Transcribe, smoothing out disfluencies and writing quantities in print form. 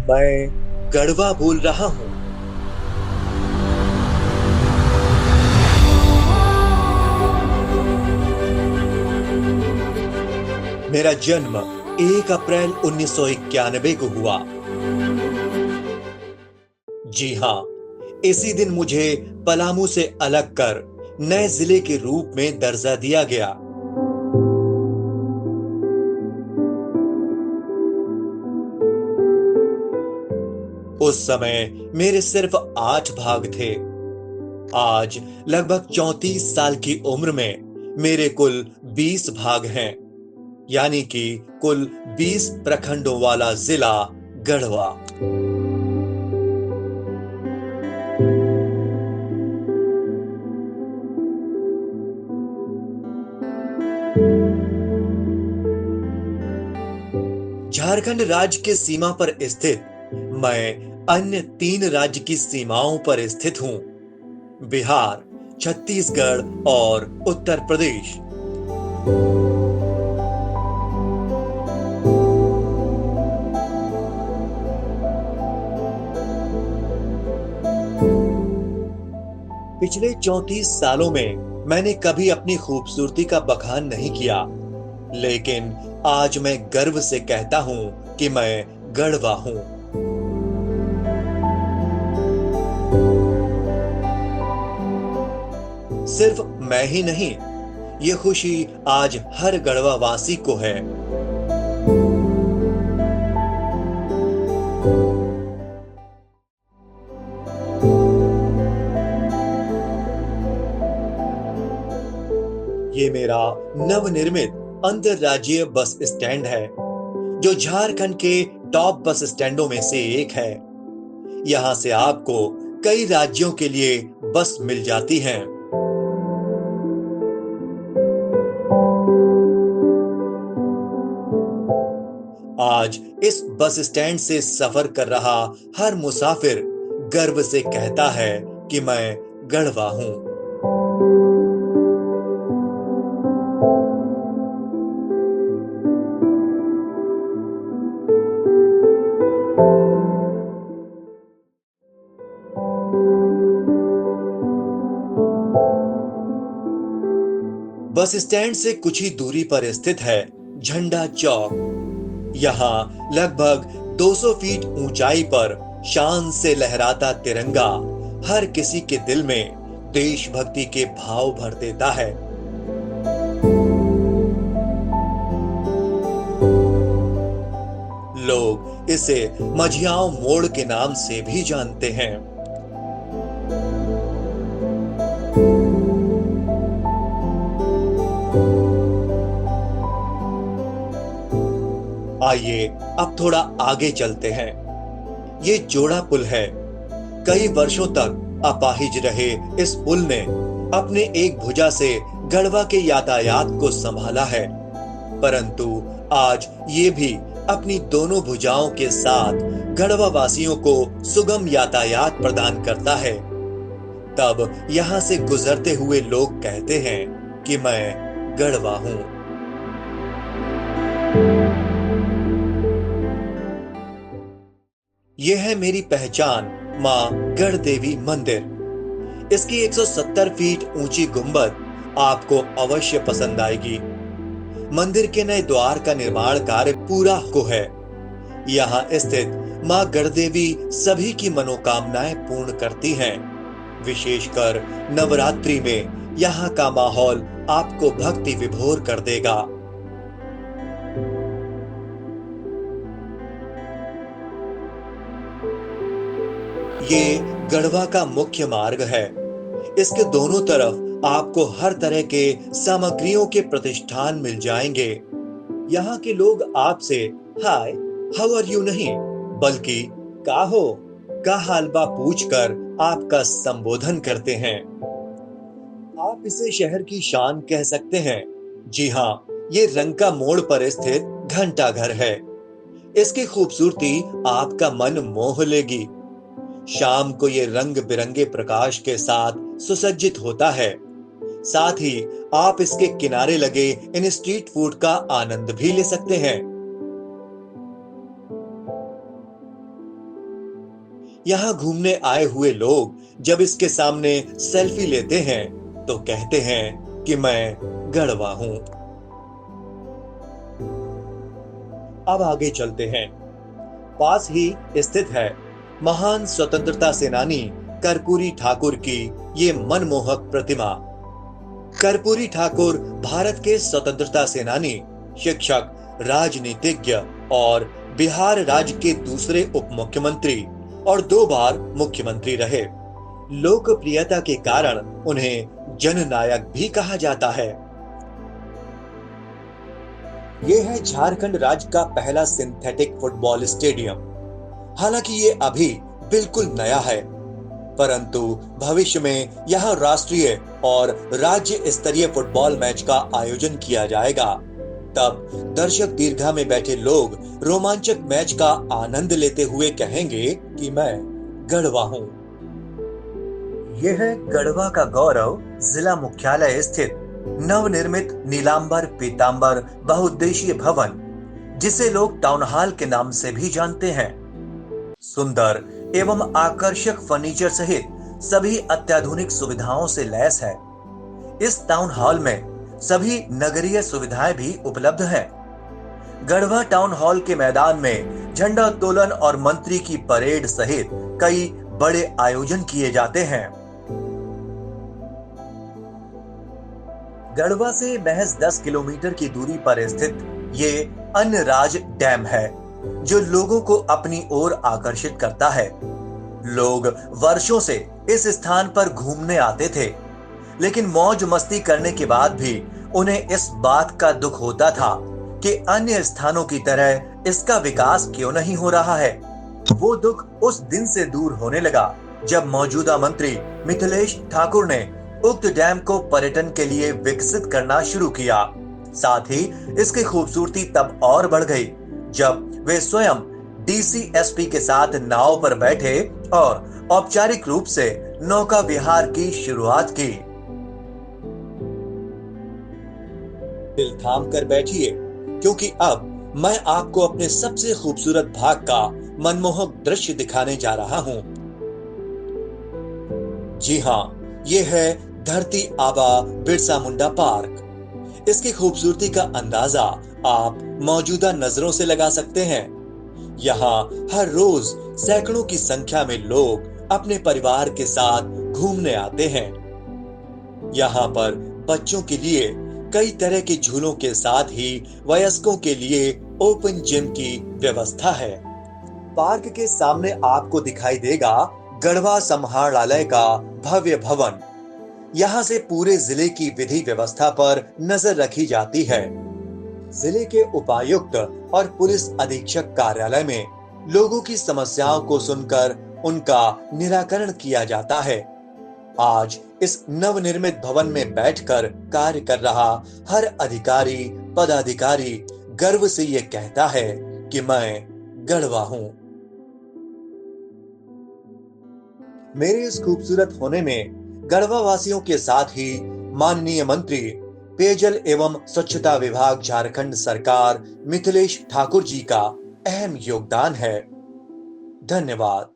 मैं गढ़वा बोल रहा हूँ। मेरा जन्म 1 अप्रैल 1991 को हुआ। जी हाँ, इसी दिन मुझे पलामू से अलग कर नए जिले के रूप में दर्जा दिया गया। उस समय मेरे सिर्फ 8 भाग थे। आज लगभग 34 साल की उम्र में मेरे कुल 20 भाग हैं, यानी कि कुल 20 प्रखंडों वाला जिला गढ़वा। झारखंड राज्य के सीमा पर स्थित मैं अन्य 3 राज्य की सीमाओं पर स्थित हूं। बिहार, छत्तीसगढ़ और उत्तर प्रदेश। पिछले 34 सालों में मैंने कभी अपनी खूबसूरती का बखान नहीं किया, लेकिन आज मैं गर्व से कहता हूं कि मैं गढ़वा हूं। सिर्फ मैं ही नहीं, ये खुशी आज हर गढ़वा वासी को है। ये मेरा नवनिर्मित अंतरराज्यीय बस स्टैंड है, जो झारखंड के टॉप बस स्टैंडों में से एक है। यहाँ से आपको कई राज्यों के लिए बस मिल जाती हैं। आज इस बस स्टैंड से सफर कर रहा हर मुसाफिर गर्व से कहता है कि मैं गढ़वा हूं। बस स्टैंड से कुछ ही दूरी पर स्थित है झंडा चौक। यहाँ लगभग 200 फीट ऊंचाई पर शान से लहराता तिरंगा हर किसी के दिल में देशभक्ति के भाव भर देता है। लोग इसे मझियाओं मोड़ के नाम से भी जानते हैं। आइए अब थोड़ा आगे चलते हैं। ये जोड़ा पुल है। कई वर्षों तक अपाहिज रहे इस पुल ने अपने एक भुजा से गढ़वा के यातायात को संभाला है, परंतु आज ये भी अपनी दोनों भुजाओं के साथ गढ़वा वासियों को सुगम यातायात प्रदान करता है। तब यहाँ से गुजरते हुए लोग कहते हैं कि मैं गढ़वा हूँ। यह है मेरी पहचान, मां गढ़ देवी मंदिर। इसकी 170 फीट ऊंची गुंबद आपको अवश्य पसंद आएगी। मंदिर के नए द्वार का निर्माण कार्य पूरा हो है। यहाँ स्थित मां गढ़ देवी सभी की मनोकामनाएं पूर्ण करती हैं। विशेषकर नवरात्रि में यहाँ का माहौल आपको भक्ति विभोर कर देगा। ये गढ़वा का मुख्य मार्ग है। इसके दोनों तरफ आपको हर तरह के सामग्रियों के प्रतिष्ठान मिल जाएंगे। यहाँ के लोग आपसे हाय, हाउ आर यू नहीं, बल्कि का हो, का हाल बा पूछकर आपका संबोधन करते हैं। आप इसे शहर की शान कह सकते हैं। जी हाँ, ये रंका मोड़ पर स्थित घंटा घर है। इसकी खूबसूरती आपका मन मोह लेगी। शाम को ये रंग बिरंगे प्रकाश के साथ सुसज्जित होता है। साथ ही आप इसके किनारे लगे इन स्ट्रीट फूड का आनंद भी ले सकते हैं। यहाँ घूमने आए हुए लोग जब इसके सामने सेल्फी लेते हैं तो कहते हैं कि मैं गढ़वा हूं। अब आगे चलते हैं। पास ही स्थित है महान स्वतंत्रता सेनानी कर्पूरी ठाकुर की ये मनमोहक प्रतिमा। कर्पूरी ठाकुर भारत के स्वतंत्रता सेनानी, शिक्षक, राजनीतिज्ञ और बिहार राज्य के दूसरे उप मुख्यमंत्री और 2 बार मुख्यमंत्री रहे। लोकप्रियता के कारण उन्हें जननायक भी कहा जाता है। यह है झारखंड राज्य का पहला सिंथेटिक फुटबॉल स्टेडियम। हालांकि ये अभी बिल्कुल नया है, परंतु भविष्य में यहाँ राष्ट्रीय और राज्य स्तरीय फुटबॉल मैच का आयोजन किया जाएगा। तब दर्शक दीर्घा में बैठे लोग रोमांचक मैच का आनंद लेते हुए कहेंगे कि मैं गढ़वा हूँ। यह है गढ़वा का गौरव जिला मुख्यालय स्थित नवनिर्मित नीलांबर पीतांबर बहुउद्देशीय भवन, जिसे लोग टाउन हॉल के नाम से भी जानते हैं। सुंदर एवं आकर्षक फर्नीचर सहित सभी अत्याधुनिक सुविधाओं से लैस है। इस टाउन हॉल में सभी नगरीय सुविधाएं भी उपलब्ध हैं। गढ़वा टाउन हॉल के मैदान में झंडा उत्तोलन और मंत्री की परेड सहित कई बड़े आयोजन किए जाते हैं। गढ़वा से महज 10 किलोमीटर की दूरी पर स्थित ये अन्नराज डैम है, जो लोगों को अपनी ओर आकर्षित करता है। लोग वर्षों से इस स्थान पर घूमने आते थे, लेकिन मौज मस्ती करने के बाद भी उन्हें इस बात का दुख होता था कि अन्य स्थानों की तरह इसका विकास क्यों नहीं हो रहा है। वो दुख उस दिन से दूर होने लगा जब मौजूदा मंत्री मिथिलेश ठाकुर ने उक्त डैम को पर्यटन के लिए विकसित करना शुरू किया। साथ ही इसकी खूबसूरती तब और बढ़ गई जब वे स्वयं डीसीएसपी के साथ नाव पर बैठे और औपचारिक रूप से नौका विहार की शुरुआत की। दिल थाम कर बैठिए, क्योंकि अब मैं आपको अपने सबसे खूबसूरत भाग का मनमोहक दृश्य दिखाने जा रहा हूं। जी हां, ये है धरती आबा बिरसा मुंडा पार्क। इसकी खूबसूरती का अंदाजा आप मौजूदा नजरों से लगा सकते हैं। यहाँ हर रोज सैकड़ों की संख्या में लोग अपने परिवार के साथ घूमने आते हैं। यहाँ पर बच्चों के लिए कई तरह के झूलों के साथ ही वयस्कों के लिए ओपन जिम की व्यवस्था है। पार्क के सामने आपको दिखाई देगा गढ़वा समाहरणालय का भव्य भवन। यहाँ से पूरे जिले की विधि व्यवस्था पर नजर रखी जाती है। जिले के उपायुक्त और पुलिस अधीक्षक कार्यालय में लोगों की समस्याओं को सुनकर उनका निराकरण किया जाता है। आज इस नवनिर्मित भवन में बैठकर कार्य कर रहा हर अधिकारी पदाधिकारी गर्व से ये कहता है कि मैं गढ़वा हूं। मेरे इस खूबसूरत होने में गढ़वा वासियों के साथ ही माननीय मंत्री पेयजल एवं स्वच्छता विभाग झारखंड सरकार मिथिलेश ठाकुर जी का अहम योगदान है। धन्यवाद।